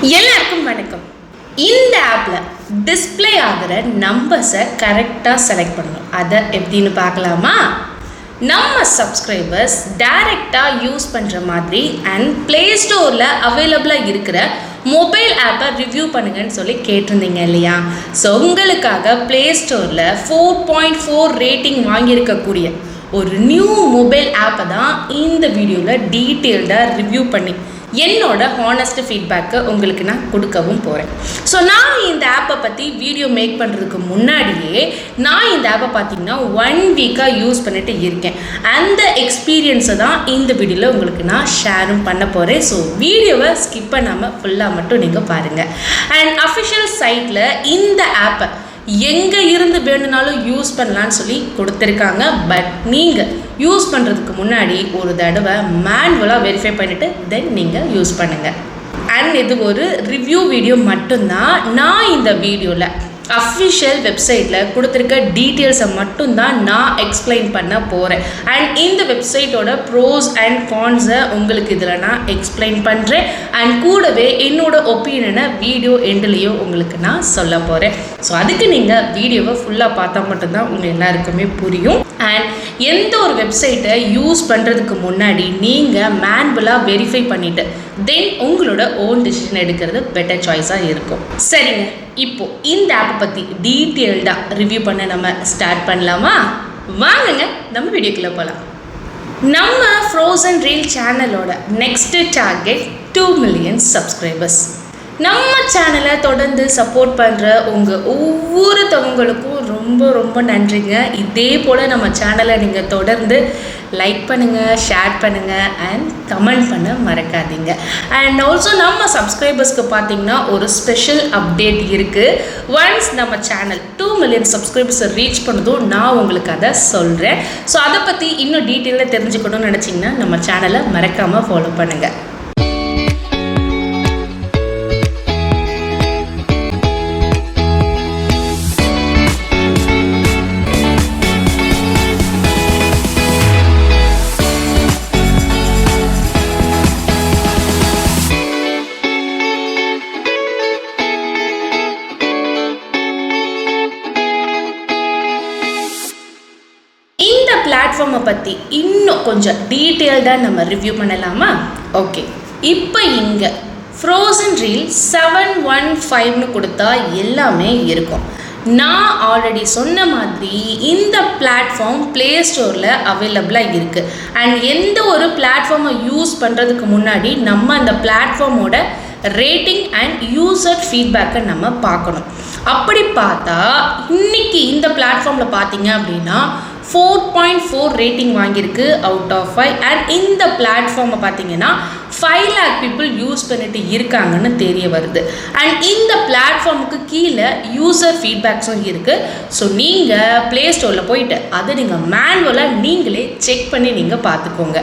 எல்லாருக்கும் வணக்கம். இந்த ஆப்பில் டிஸ்பிளே ஆகிற நம்பர்ஸை கரெக்டாக செலக்ட் பண்ணணும். அதை எப்படின்னு பார்க்கலாமா? நம்ம சப்ஸ்கிரைபர்ஸ் டைரெக்டாக யூஸ் பண்ணுற மாதிரி அண்ட் ப்ளே ஸ்டோரில் அவைலபிளாக இருக்கிற மொபைல் ஆப்பை ரிவ்யூ பண்ணுங்கன்னு சொல்லி கேட்டிருந்தீங்க இல்லையா? ஸோ உங்களுக்காக ப்ளே ஸ்டோரில் 4.4 ரேட்டிங் வாங்கியிருக்கக்கூடிய ஒரு நியூ மொபைல் ஆப்பை தான் இந்த வீடியோவில் டீட்டெயில்டாக ரிவ்யூ பண்ணி என்னோட ஹானஸ்ட் ஃபீட்பேக்கை உங்களுக்கு நான் கொடுக்கவும் போகிறேன். ஸோ நான் இந்த ஆப்பை பற்றி வீடியோ மேக் பண்ணுறதுக்கு முன்னாடியே நான் இந்த ஆப்பை பார்த்தீங்கன்னா 1 வீக்காக யூஸ் பண்ணிட்டு இருக்கேன். அந்த எக்ஸ்பீரியன்ஸை தான் இந்த வீடியோவில் உங்களுக்கு நான் ஷேரும் பண்ண போகிறேன். ஸோ வீடியோவை ஸ்கிப் பண்ணாமல் ஃபுல்லாக மட்டும் நீங்கள் பாருங்கள். அண்ட் அஃபிஷியல் சைட்டில் இந்த ஆப்பை எங்கே இருந்து வேணுனாலும் யூஸ் பண்ணலான்னு சொல்லி கொடுத்துருக்காங்க. பட் நீங்கள் யூஸ் பண்ணுறதுக்கு முன்னாடி ஒரு தடவை மேனுவலாக வெரிஃபை பண்ணிவிட்டு தென் நீங்கள் யூஸ் பண்ணுங்கள். அண்ட் இது ஒரு ரிவ்யூ வீடியோ மட்டும்தான். நான் இந்த வீடியோவில் அஃபிஷியல் வெப்சைட்டில் கொடுத்துருக்க டீட்டெயில்ஸை மட்டும்தான் நான் எக்ஸ்பிளைன் பண்ண போகிறேன். அண்ட் இந்த வெப்சைட்டோட ப்ரோஸ் அண்ட் கான்ஸை உங்களுக்கு இதில் நான் எக்ஸ்பிளைன் பண்ணுறேன். அண்ட் கூடவே என்னோட ஒப்பீனியனை வீடியோ எண்ட்லேயும் உங்களுக்கு நான் சொல்ல போகிறேன். ஸோ அதுக்கு நீங்கள் வீடியோவை ஃபுல்லாக பார்த்தா மட்டும்தான் உங்கள் எல்லாருக்குமே புரியும். அண்ட் எந்த ஒரு வெப்சைட்டை யூஸ் பண்ணுறதுக்கு முன்னாடி நீங்கள் மேனுவலாக வெரிஃபை பண்ணிவிட்டு தென் உங்களோட ஓன் டிசிஷன் எடுக்கிறது பெட்டர் சாய்ஸாக இருக்கும். சரிங்க, இப்போது இந்த ஆப்பை பற்றி டீட்டெயில்டாக ரிவ்யூ பண்ண நம்ம ஸ்டார்ட் பண்ணலாமா? வாங்குங்க, நம்ம வீடியோக்குள்ளே போகலாம். நம்ம ஃப்ரோசன் ரீல் சேனலோட நெக்ஸ்ட்டு டார்கெட் 2 மில்லியன் சப்ஸ்கிரைபர்ஸ். நம்ம சேனலை தொடர்ந்து சப்போர்ட் பண்ணுற உங்கள் ஒவ்வொருத்தவங்களுக்கும் ரொம்ப ரொம்ப நன்றிங்க. இதே போல் நம்ம சேனலை நீங்கள் தொடர்ந்து லைக் பண்ணுங்கள், ஷேர் பண்ணுங்கள் அண்ட் கமெண்ட் பண்ண மறக்காதீங்க. அண்ட் ஆல்சோ நம்ம சப்ஸ்கிரைபர்ஸ்க்கு பார்த்தீங்கன்னா ஒரு ஸ்பெஷல் அப்டேட் இருக்குது. ஒன்ஸ் நம்ம சேனல் 2 மில்லியன் சப்ஸ்கிரைபர்ஸை ரீச் பண்ணதும் நான் உங்களுக்கு அதை சொல்கிறேன். ஸோ அதை பற்றி இன்னும் டீட்டெயிலாக தெரிஞ்சுக்கணும்னு நினச்சிங்கன்னா நம்ம சேனலை மறக்காமல் ஃபாலோ பண்ணுங்கள். பிளாட்ஃபார்மை பற்றி இன்னும் கொஞ்சம் டீட்டெயில்டாக நம்ம ரிவ்யூ பண்ணலாமா? ஓகே, இப்போ இங்கே ஃப்ரோசன் ரீல் 715ன்னு கொடுத்தா எல்லாமே இருக்கும். நான் ஆல்ரெடி சொன்ன மாதிரி இந்த பிளாட்ஃபார்ம் ப்ளே ஸ்டோரில் அவைலபிளாக இருக்குது. அண்ட் எந்த ஒரு பிளாட்ஃபார்மை யூஸ் பண்ணுறதுக்கு முன்னாடி நம்ம அந்த பிளாட்ஃபார்மோட ரேட்டிங் அண்ட் யூசர் ஃபீட்பேக்கை நம்ம பார்க்கணும். அப்படி பார்த்தா இன்றைக்கி இந்த பிளாட்ஃபார்மில் பார்த்தீங்க அப்படின்னா 4.4 ரேட்டிங் வாங்கியிருக்கு அவுட் ஆஃப் 5. அண்ட் இந்த பிளாட்ஃபார்மை பார்த்தீங்கன்னா 5 lakh பீப்புள் யூஸ் பண்ணிட்டு இருக்காங்கன்னு தெரிய வருது. அண்ட் இந்த பிளாட்ஃபார்முக்கு கீழே யூசர் ஃபீட்பேக்ஸும் இருக்குது. ஸோ நீங்கள் ப்ளே ஸ்டோரில் போயிட்டு அதை நீங்கள் மேனுவலாக நீங்களே செக் பண்ணி நீங்கள் பார்த்துக்கோங்க.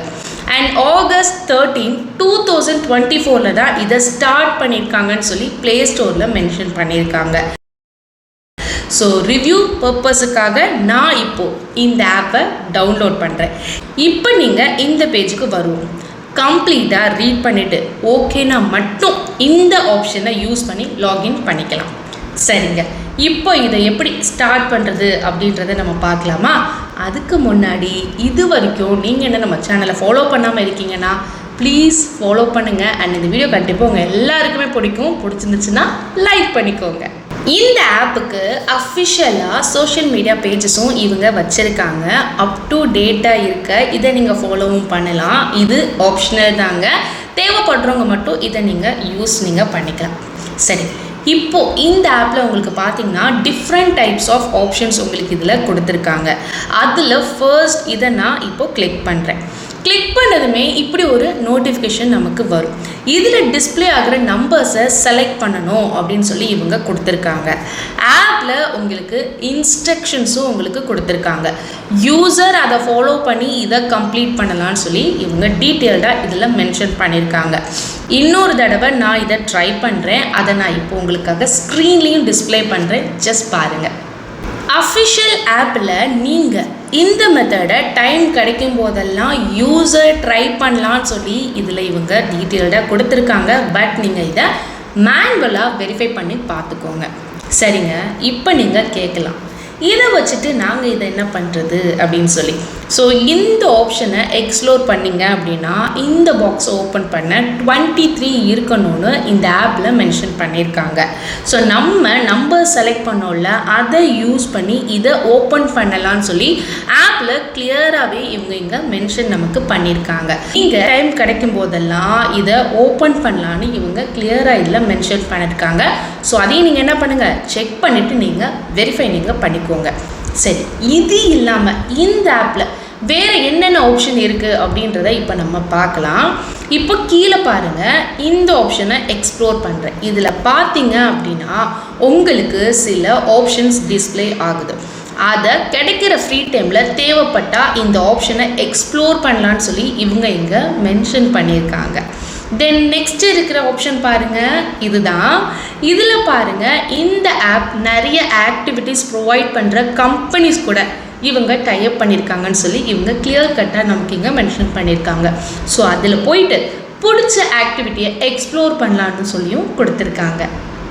அண்ட் August 13, 2024 தான் இதை ஸ்டார்ட் பண்ணியிருக்காங்கன்னு சொல்லி ப்ளே ஸ்டோரில் மென்ஷன் பண்ணியிருக்காங்க. ஸோ ரிவ்யூ பர்பஸுக்காக நான் இப்போது இந்த ஆப்பை டவுன்லோட் பண்ணுறேன். இப்போ நீங்கள் இந்த பேஜுக்கு வருவோம். கம்ப்ளீட்டாக ரீட் பண்ணிவிட்டு ஓகேனா மட்டும் இந்த ஆப்ஷனை யூஸ் பண்ணி லாகின் பண்ணிக்கலாம். சரிங்க, இப்போ இதை எப்படி ஸ்டார்ட் பண்ணுறது அப்படின்றத நம்ம பார்க்கலாமா? அதுக்கு முன்னாடி இது வரைக்கும் நீங்கள் என்ன நம்ம சேனலை ஃபாலோ பண்ணாமல் இருக்கீங்கன்னா ப்ளீஸ் ஃபாலோ பண்ணுங்கள். அண்ட் இந்த வீடியோ கண்டிப்பாக உங்கள் எல்லாருக்குமே பிடிச்சிருந்துச்சுன்னா லைக் பண்ணிக்கோங்க. இந்த ஆப்புக்கு அஃபிஷியலாக சோஷியல் மீடியா பேஜஸும் இவங்க வச்சுருக்காங்க. அப் டு டேட்டாக இருக்க இதை நீங்கள் ஃபாலோவும் பண்ணலாம். இது ஆப்ஷனல் தாங்க, தேவைப்படுறவங்க மட்டும் இதை நீங்கள் பண்ணிக்கலாம். சரி, இப்போது இந்த ஆப்பில் உங்களுக்கு பார்த்தீங்கன்னா டிஃப்ரெண்ட் டைப்ஸ் ஆஃப் ஆப்ஷன்ஸ் உங்களுக்கு இதில் கொடுத்துருக்காங்க. அதில் ஃபர்ஸ்ட் இதை நான் இப்போது கிளிக் பண்ணுறேன். கிளிக் பண்ணதுமே இப்படி ஒரு நோட்டிஃபிகேஷன் நமக்கு வரும். இதில் டிஸ்பிளே ஆகிற நம்பர்ஸை செலக்ட் பண்ணணும் அப்படின்னு சொல்லி இவங்க கொடுத்துருக்காங்க. ஆப்பில் உங்களுக்கு இன்ஸ்ட்ரக்ஷன்ஸும் உங்களுக்கு கொடுத்துருக்காங்க. யூசர் அதை ஃபாலோ பண்ணி இதை கம்ப்ளீட் பண்ணலான்னு சொல்லி இவங்க டீட்டெயில்டாக இதில் மென்ஷன் பண்ணியிருக்காங்க. இன்னொரு தடவை நான் இதை ட்ரை பண்ணுறேன். அதை நான் இப்போ உங்களுக்காக ஸ்க்ரீன்லேயும் டிஸ்பிளே பண்ணுறேன். ஜஸ்ட் பாருங்கள். அஃபிஷியல் ஆப்பில் நீங்கள் இந்த மெத்தடை டைம் கிடைக்கும் போதெல்லாம் யூசர் ட்ரை பண்ணலான்னு சொல்லி இதில் இவங்க டீட்டெயில்டாக கொடுத்துருக்காங்க. பட் நீங்கள் இதை மேனுவலாக வெரிஃபை பண்ணி பார்த்துக்கோங்க. சரிங்க, இப்போ நீங்கள் கேட்கலாம், இதை வச்சுட்டு நாங்கள் இதை என்ன பண்ணுறது அப்படின்னு சொல்லி. ஸோ இந்த ஆப்ஷனை எக்ஸ்ப்ளோர் பண்ணிங்க அப்படின்னா இந்த பாக்ஸை ஓப்பன் பண்ண 23 இருக்கணும்னு இந்த ஆப்பில் மென்ஷன் பண்ணியிருக்காங்க. ஸோ நம்ம நம்பர் செலக்ட் பண்ணோம்ல, அதை யூஸ் பண்ணி இதை ஓப்பன் பண்ணலான்னு சொல்லி ஆப்பில் கிளியராகவே இவங்க இங்கே மென்ஷன் நமக்கு பண்ணியிருக்காங்க. நீங்கள் டைம் கிடைக்கும் போதெல்லாம் இதை ஓப்பன் பண்ணலான்னு இவங்க கிளியராக இதில் மென்ஷன் பண்ணியிருக்காங்க. ஸோ அதையும் நீங்கள் என்ன பண்ணுங்கள், செக் பண்ணிவிட்டு நீங்கள் வெரிஃபை நீங்கள் பண்ணிக்கோங்க. சரி, இது இல்லாமல் இந்த ஆப்பில் வேறு என்னென்ன ஆப்ஷன் இருக்குது அப்படின்றத இப்போ நம்ம பார்க்கலாம். இப்போ கீழே பாருங்கள், இந்த ஆப்ஷனை எக்ஸ்ப்ளோர் பண்ணுறேன். இதில் பார்த்தீங்க அப்படின்னா உங்களுக்கு சில ஆப்ஷன்ஸ் டிஸ்பிளே ஆகுது. அதை கிடைக்கிற ஃப்ரீ டைமில் தேவைப்பட்டால் இந்த ஆப்ஷனை எக்ஸ்ப்ளோர் பண்ணலான்னு சொல்லி இவங்க இங்கே மென்ஷன் பண்ணியிருக்காங்க. தென் நெக்ஸ்ட் இருக்கிற ஆப்ஷன் பாருங்கள், இதுதான். இதில் பாருங்கள், இந்த ஆப் நிறைய ஆக்டிவிட்டீஸ் ப்ரொவைட் பண்ணுற கம்பெனிஸ் கூட இவங்க டைப் பண்ணியிருக்காங்கன்னு சொல்லி இவங்க கிளியர் கட்டாக நமக்கு இங்கே மென்ஷன் பண்ணியிருக்காங்க. ஸோ அதில் போயிட்டு பிடிச்ச ஆக்டிவிட்டியை எக்ஸ்ப்ளோர் பண்ணலான்னு சொல்லியும் கொடுத்துருக்காங்க.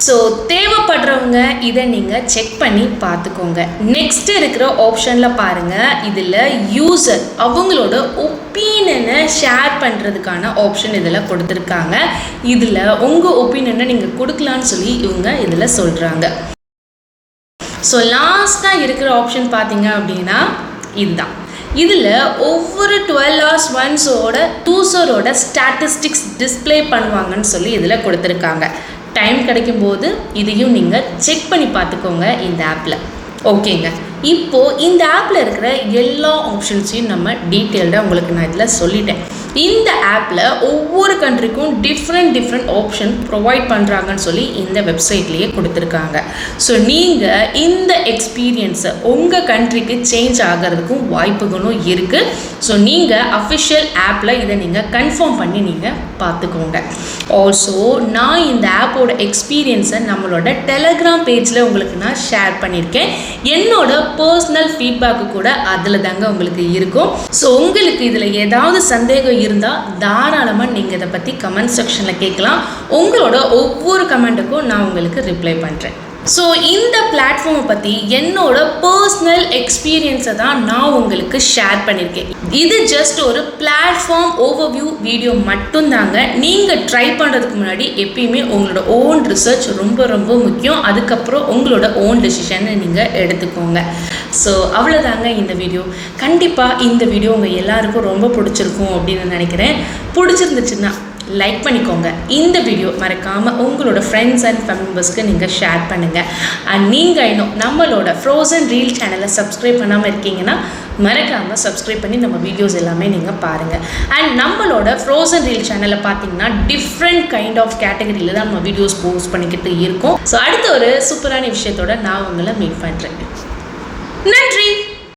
ஸோ தேவைப்படுறவங்க இதை நீங்கள் செக் பண்ணி பார்த்துக்கோங்க. நெக்ஸ்ட் இருக்கிற ஆப்ஷனில் பாருங்கள், இதில் யூசர் அவங்களோட ஒப்பீனியனை ஷேர் பண்ணுறதுக்கான ஆப்ஷன் இதில் கொடுத்துருக்காங்க. இதில் உங்கள் ஒப்பீனியனை நீங்கள் கொடுக்கலான்னு சொல்லி இவங்க இதில் சொல்கிறாங்க. ஸோ லாஸ்ட்டாக இருக்கிற ஆப்ஷன் பார்த்தீங்க அப்படின்னா இதுதான். இதில் ஒவ்வொரு 12 hours ஒன்ஸோட யூசரோட ஸ்டாட்டிஸ்டிக்ஸ் டிஸ்பிளே பண்ணுவாங்கன்னு சொல்லி இதில் கொடுத்துருக்காங்க. டைம் கிடைக்கும்போது இதையும் நீங்கள் செக் பண்ணி பார்த்துக்கோங்க இந்த ஆப்பில். ஓகேங்க, இப்போது இந்த ஆப்பில் இருக்கிற எல்லா ஆப்ஷன்ஸையும் நம்ம டீட்டெயில்டாக உங்களுக்கு நான் இதில் சொல்லிட்டேன். இந்த ஆப்பில் ஒவ்வொரு கண்ட்ரிக்கும் டிஃப்ரெண்ட் ஆப்ஷன் ப்ரொவைட் பண்ணுறாங்கன்னு சொல்லி இந்த வெப்சைட்லேயே கொடுத்துருக்காங்க. ஸோ நீங்கள் இந்த எக்ஸ்பீரியன்ஸை உங்கள் கண்ட்ரிக்கு சேஞ்ச் ஆகிறதுக்கும் வாய்ப்புகளும் இருக்குது. ஸோ நீங்கள் அஃபிஷியல் ஆப்பில் இதை நீங்கள் கன்ஃபார்ம் பண்ணி நீங்கள் பார்த்துக்கோங்க. ஆல்சோ நான் இந்த ஆப்போட எக்ஸ்பீரியன்ஸை நம்மளோட டெலகிராம் பேஜில் உங்களுக்கு நான் ஷேர் பண்ணியிருக்கேன். என்னோட பர்சனல் ஃபீட்பேக்கு கூட அதில் தாங்க உங்களுக்கு இருக்கும். ஸோ உங்களுக்கு இதில் ஏதாவது சந்தேகம் இருந்தால் தாராளமாக நீங்கள் இதை பற்றி கமெண்ட் செக்ஷனில் கேட்கலாம். உங்களோட ஒவ்வொரு கமெண்ட்டுக்கும் நான் உங்களுக்கு ரிப்ளை பண்ணுறேன். ஸோ இந்த பிளாட்ஃபார்மை பற்றி என்னோட பர்சனல் எக்ஸ்பீரியன்ஸை தான் நான் உங்களுக்கு ஷேர் பண்ணியிருக்கேன். இது ஜஸ்ட் ஒரு பிளாட்ஃபார்ம் ஓவர்வியூ வீடியோ மட்டும்தாங்க. நீங்கள் ட்ரை பண்ணுறதுக்கு முன்னாடி எப்பயுமே உங்களோட ஓன் ரிசர்ச் ரொம்ப முக்கியம். அதுக்கப்புறம் உங்களோட ஓன் டெசிஷனை நீங்கள் எடுத்துக்கோங்க. ஸோ அவ்வளோதாங்க இந்த வீடியோ. கண்டிப்பாக இந்த வீடியோ உங்கள் எல்லாருக்கும் ரொம்ப பிடிச்சிருக்கும் அப்படின்னு நினைக்கிறேன். பிடிச்சிருந்துச்சுன்னா லைக் பண்ணிக்கோங்க. இந்த வீடியோ மறக்காமல் உங்களோட ஃப்ரெண்ட்ஸ் அண்ட் ஃபேமிலி மெம்பர்ஸ்க்கு நீங்கள் ஷேர் பண்ணுங்கள். அண்ட் நீங்கள் இன்னும் நம்மளோட ஃப்ரோசன் ரீல் சேனலை சப்ஸ்கிரைப் பண்ணாமல் இருக்கீங்கன்னா மறக்காமல் சப்ஸ்கிரைப் பண்ணி நம்ம வீடியோஸ் எல்லாமே நீங்கள் பாருங்கள். அண்ட் நம்மளோட ஃப்ரோசன் ரீல் சேனலில் பார்த்தீங்கன்னா டிஃப்ரெண்ட் கைண்ட் ஆஃப் கேட்டகரியில் தான் நம்ம வீடியோஸ் போஸ்ட் பண்ணிக்கிட்டு இருக்கோம். ஸோ அடுத்த ஒரு சூப்பரான விஷயத்தோட நான் உங்களை மீட் பண்ணுறேன். நன்றி.